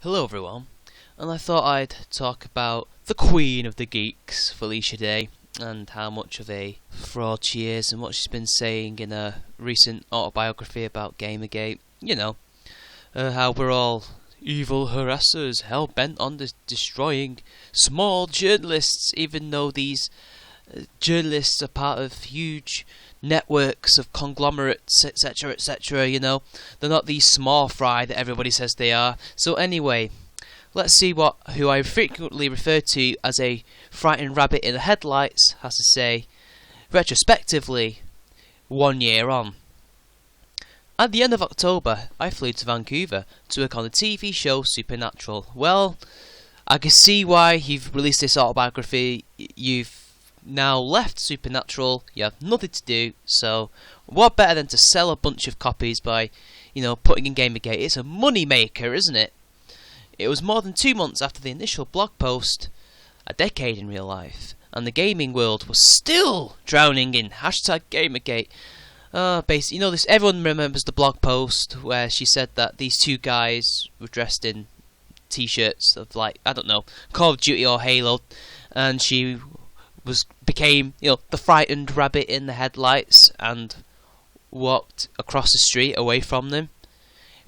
Hello everyone, and I thought I'd talk about the Queen of the Geeks, Felicia Day, and how much of a fraud she is and what she's been saying in a recent autobiography about Gamergate. How we're all evil harassers, hell-bent on destroying small journalists, even though these journalists are part of huge networks of conglomerates, etc., etc. They're not these small fry that everybody says they are. So anyway, let's see what who I frequently refer to as a frightened rabbit in the headlights has to say retrospectively 1 year on. At the end of October, I flew to Vancouver to work on the TV show Supernatural. Well, I can see why you've released this autobiography. You've now left Supernatural, you have nothing to do, so what better than to sell a bunch of copies by, putting in Gamergate. It's a money maker, isn't it? It was more than 2 months after the initial blog post, a decade in real life, and the gaming world was still drowning in #Gamergate. Basically, everyone remembers the blog post where she said that these two guys were dressed in t-shirts of, Call of Duty or Halo, and she became the frightened rabbit in the headlights and walked across the street away from them.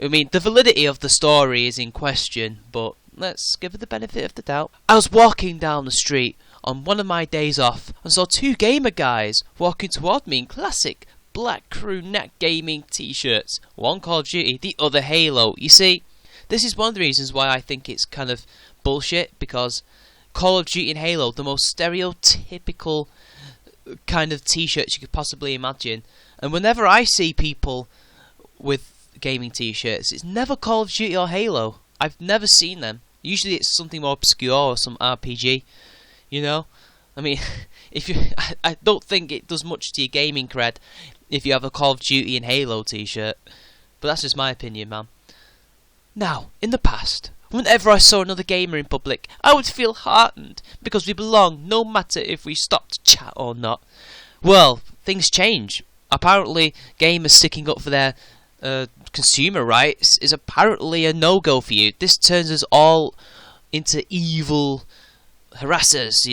I mean, the validity of the story is in question, but let's give it the benefit of the doubt. I was walking down the street on one of my days off and saw two gamer guys walking toward me in classic black crew neck gaming t-shirts. One Call of Duty, the other Halo. You see, this is one of the reasons why I think it's kind of bullshit, because Call of Duty and Halo, the most stereotypical kind of t-shirts you could possibly imagine. And whenever I see people with gaming t-shirts, it's never Call of Duty or Halo. I've never seen them. Usually it's something more obscure or some RPG, I mean, I don't think it does much to your gaming cred if you have a Call of Duty and Halo t-shirt. But that's just my opinion, man. Now, in the past, whenever I saw another gamer in public, I would feel heartened, because we belong no matter if we stop to chat or not. Well, things change. Apparently, gamers sticking up for their consumer rights is apparently a no-go for you. This turns us all into evil harassers,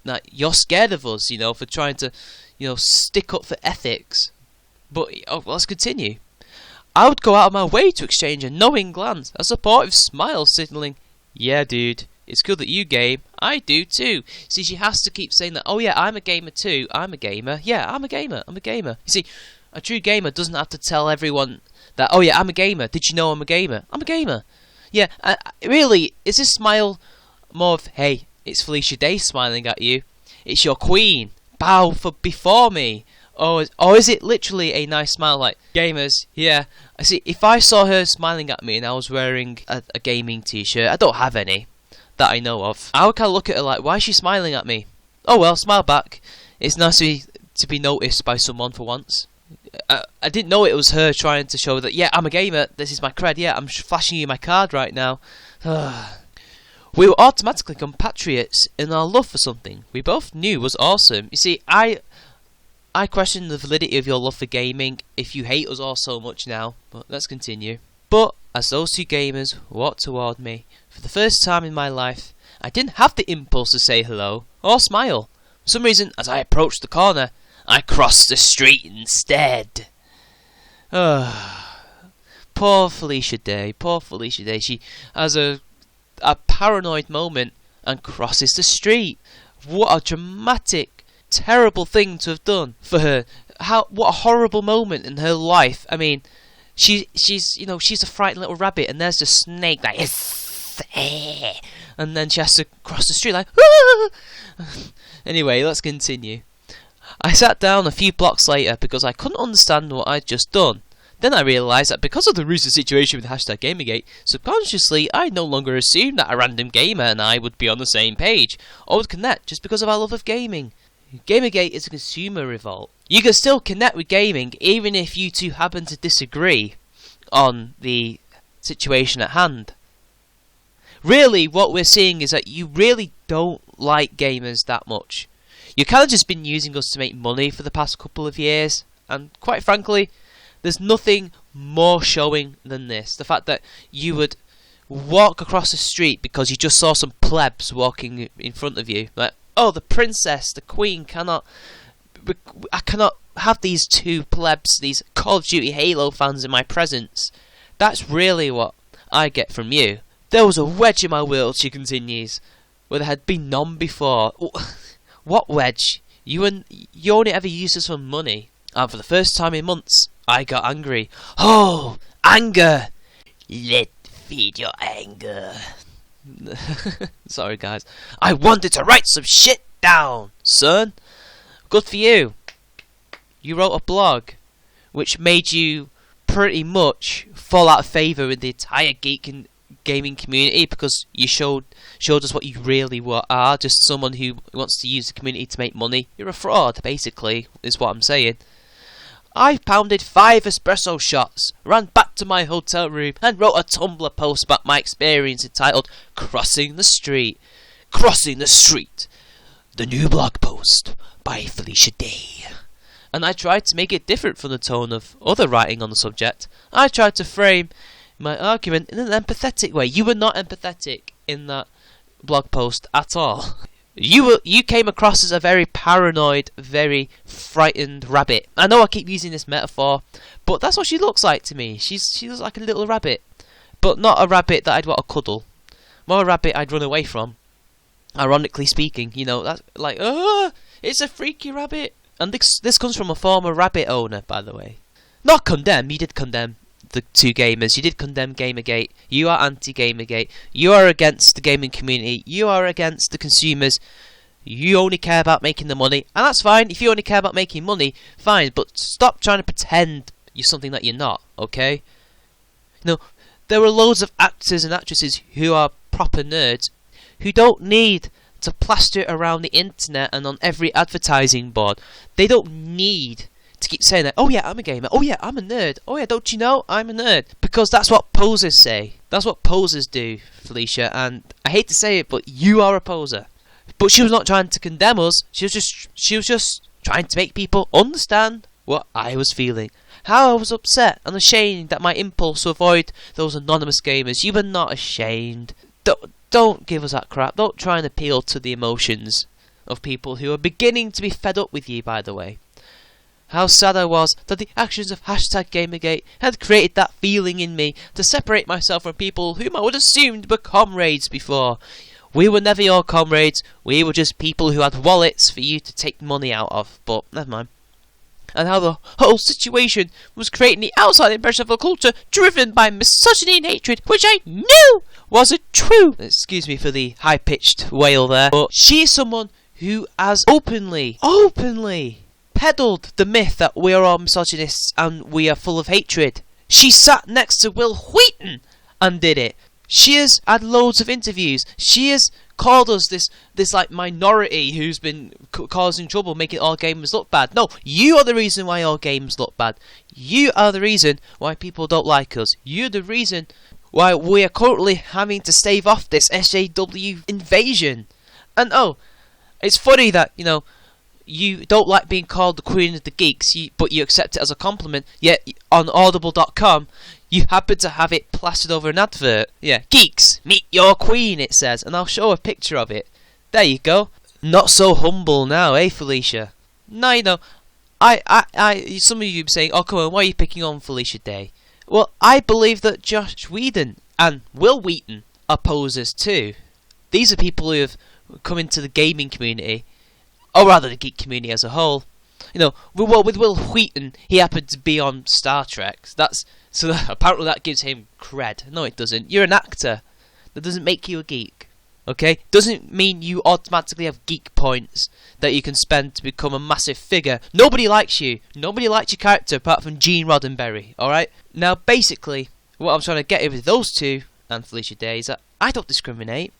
that you're scared of us, for trying to, stick up for ethics. But let's continue. I would go out of my way to exchange a knowing glance, a supportive smile signalling, yeah dude, it's good that you game, I do too. See, she has to keep saying that, oh yeah, I'm a gamer too, I'm a gamer, yeah, I'm a gamer. You see, a true gamer doesn't have to tell everyone that, oh yeah, I'm a gamer, did you know I'm a gamer? I'm a gamer. Yeah, really, is this smile more of, hey, it's Felicia Day smiling at you, it's your queen, bow before me? Or is it literally a nice smile like, gamers, yeah. I see, if I saw her smiling at me and I was wearing a gaming t-shirt, I don't have any that I know of, I would kind of look at her like, why is she smiling at me? Oh well, smile back. It's nice to be noticed by someone for once. I didn't know it was her trying to show that, yeah, I'm a gamer, this is my cred, yeah, I'm flashing you my card right now. We were automatically compatriots in our love for something we both knew was awesome. You see, I question the validity of your love for gaming if you hate us all so much now, but let's continue. But as those two gamers walked toward me, for the first time in my life, I didn't have the impulse to say hello or smile. For some reason, as I approached the corner, I crossed the street instead. Poor Felicia Day. She has a paranoid moment and crosses the street. What a dramatic, terrible thing to have done for her. What a horrible moment in her life. I mean, she's a frightened little rabbit, and there's the snake like, and then she has to cross the street like, Anyway, let's continue. I sat down a few blocks later because I couldn't understand what I'd just done. Then I realised that because of the recent situation with #Gamergate, subconsciously I no longer assumed that a random gamer and I would be on the same page, or would connect just because of our love of gaming. Gamergate is a consumer revolt. You can still connect with gaming even if you two happen to disagree on the situation at hand. Really, what we're seeing is that you really don't like gamers that much. You've kind of just been using us to make money for the past couple of years, and quite frankly, there's nothing more showing than this. The fact that you would walk across the street because you just saw some plebs walking in front of you. Like, oh, the princess, the queen I cannot have these two plebs, these Call of Duty Halo fans in my presence. That's really what I get from you. There was a wedge in my world, she continues, where there had been none before. What wedge? You only ever used us for money. And for the first time in months, I got angry. Oh, anger! Let feed your anger. Sorry, guys. I wanted to write some shit down, son. Good for you. You wrote a blog, which made you pretty much fall out of favour with the entire geek and gaming community because you showed us what you really are, just someone who wants to use the community to make money. You're a fraud, basically, is what I'm saying. I pounded 5 espresso shots, ran back to my hotel room and wrote a Tumblr post about my experience entitled Crossing the Street. Crossing the Street. The new blog post by Felicia Day. And I tried to make it different from the tone of other writing on the subject. I tried to frame my argument in an empathetic way. You were not empathetic in that blog post at all. You came across as a very paranoid, very frightened rabbit. I know I keep using this metaphor, but that's what she looks like to me. She looks like a little rabbit, but not a rabbit that I'd want to cuddle. More a rabbit I'd run away from. Ironically speaking, that's like, it's a freaky rabbit. And this comes from a former rabbit owner, by the way. Not condemn. You did condemn the two gamers. You did condemn Gamergate. You are anti-Gamergate. You are against the gaming community. You are against the consumers. You only care about making the money, and that's fine. If you only care about making money, fine. But stop trying to pretend you're something that you're not. Okay? There are loads of actors and actresses who are proper nerds who don't need to plaster it around the internet and on every advertising board. They don't need to keep saying that, oh yeah, I'm a gamer, oh yeah, I'm a nerd, oh yeah, don't you know, I'm a nerd. Because that's what posers say. That's what posers do, Felicia, and I hate to say it, but you are a poser. But she was not trying to condemn us, she was just trying to make people understand what I was feeling. How I was upset and ashamed at my impulse to avoid those anonymous gamers. You were not ashamed. Don't give us that crap. Don't try and appeal to the emotions of people who are beginning to be fed up with you, by the way. How sad I was that the actions of #Gamergate had created that feeling in me to separate myself from people whom I would assumed were comrades before. We were never your comrades. We were just people who had wallets for you to take money out of. But never mind. And how the whole situation was creating the outside impression of a culture driven by misogyny and hatred, which I knew wasn't true. Excuse me for the high-pitched wail there, but she is someone who has openly peddled the myth that we are all misogynists and we are full of hatred. She sat next to Will Wheaton and did it. She has had loads of interviews. She has called us this like minority who's been causing trouble, making all gamers look bad. No, you are the reason why all games look bad. You are the reason why people don't like us. You're the reason why we are currently having to stave off this SJW invasion. And it's funny that you don't like being called the Queen of the Geeks, but you accept it as a compliment. Yet on Audible.com, you happen to have it plastered over an advert. Yeah, Geeks, meet your queen, it says, and I'll show a picture of it. There you go. Not so humble now, eh, Felicia? No, some of you saying, oh, come on, why are you picking on Felicia Day? Well, I believe that Josh Whedon and Will Wheaton are posers too. These are people who have come into the gaming community, or rather the geek community as a whole. With Will Wheaton, he happened to be on Star Trek. Apparently that gives him cred. No, it doesn't. You're an actor. That doesn't make you a geek. Okay? Doesn't mean you automatically have geek points that you can spend to become a massive figure. Nobody likes you. Nobody likes your character apart from Gene Roddenberry. Alright? Now, basically, what I'm trying to get at with those two and Felicia Day is that I don't discriminate.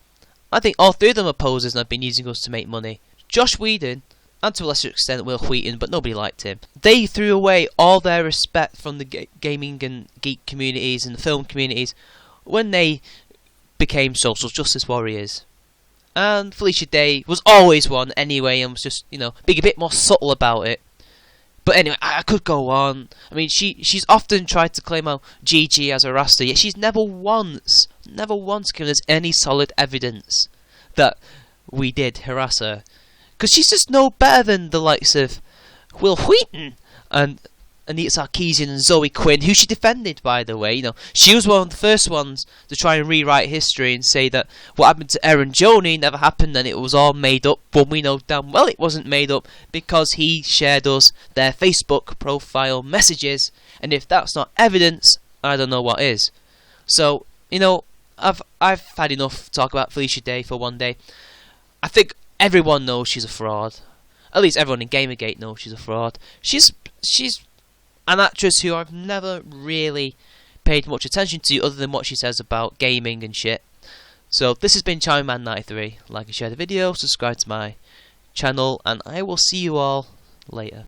I think all three of them are posers and have been using us to make money. Josh Whedon, and to a lesser extent Will Wheaton, but nobody liked him. They threw away all their respect from the gaming and geek communities and the film communities when they became social justice warriors. And Felicia Day was always one anyway, and was just, being a bit more subtle about it. But anyway, I could go on. I mean, she's often tried to claim out Gigi as a Rasta, yet she's never once given us any solid evidence that we did harass her. Because she's just no better than the likes of Will Wheaton and Anita Sarkeesian and Zoe Quinn, who she defended, by the way. You know, she was one of the first ones to try and rewrite history and say that what happened to Aaron Joni never happened and it was all made up. But we know damn well it wasn't made up because he shared us their Facebook profile messages, and if that's not evidence, I don't know what is. So, you know, I've had enough talk about Felicia Day for one day. I think everyone knows she's a fraud. At least everyone in Gamergate knows she's a fraud. She's an actress who I've never really paid much attention to other than what she says about gaming and shit. So this has been CharmingMan93. Like and share the video, subscribe to my channel, and I will see you all later.